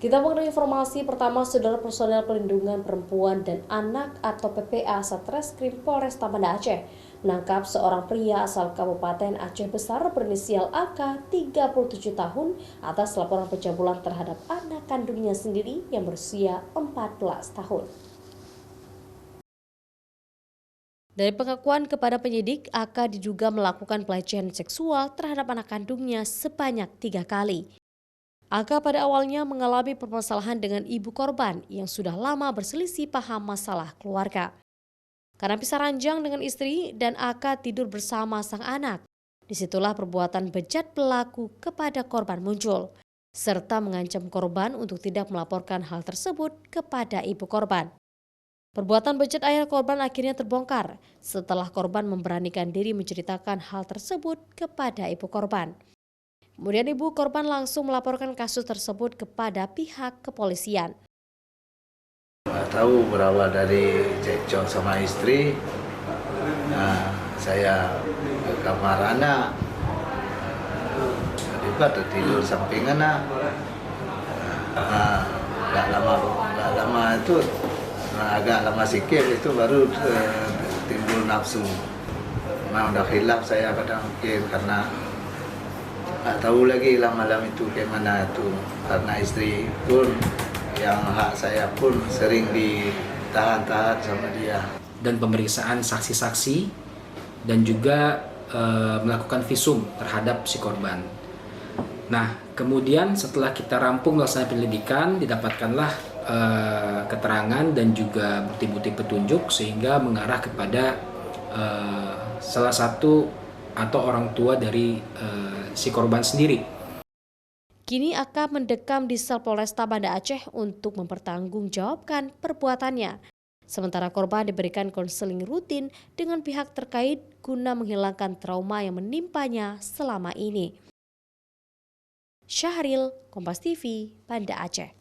Kita mengenai informasi pertama, Saudara. Personel Perlindungan Perempuan dan Anak atau PPA Satreskrim Polresta Banda Aceh menangkap seorang pria asal Kabupaten Aceh Besar berinisial AK 37 tahun atas laporan pencabulan terhadap anak kandungnya sendiri yang berusia 14 tahun. Dari pengakuan kepada penyidik, AK diduga melakukan pelecehan seksual terhadap anak kandungnya sebanyak 3 kali. AK pada awalnya mengalami permasalahan dengan ibu korban yang sudah lama berselisih paham masalah keluarga. Karena pisah ranjang dengan istri dan AK tidur bersama sang anak, disitulah perbuatan bejat pelaku kepada korban muncul, serta mengancam korban untuk tidak melaporkan hal tersebut kepada ibu korban. Perbuatan bejat ayah korban akhirnya terbongkar setelah korban memberanikan diri menceritakan hal tersebut kepada ibu korban. Kemudian ibu korban langsung melaporkan kasus tersebut kepada pihak kepolisian. Nggak tahu berawal dari cekcok sama istri. Saya ke kamar anak, tiba tidur samping anak. Nggak lama itu, agak lama sikit itu baru timbul nafsu. Udah hilaf saya kadang mungkin karena nggak tahu lagi lah malam itu gimana itu, karena istri pun yang hak saya pun sering ditahan-tahan sama dia. Dan pemeriksaan saksi-saksi dan juga melakukan visum terhadap si korban. Nah, kemudian setelah kita rampung melaksanakan penyelidikan, didapatkanlah keterangan dan juga bukti-bukti petunjuk sehingga mengarah kepada salah satu atau orang tua dari si korban sendiri. Kini AK mendekam di sel Polresta Banda Aceh untuk mempertanggungjawabkan perbuatannya. Sementara korban diberikan konseling rutin dengan pihak terkait guna menghilangkan trauma yang menimpanya selama ini. Syahril, Kompas TV, Banda Aceh.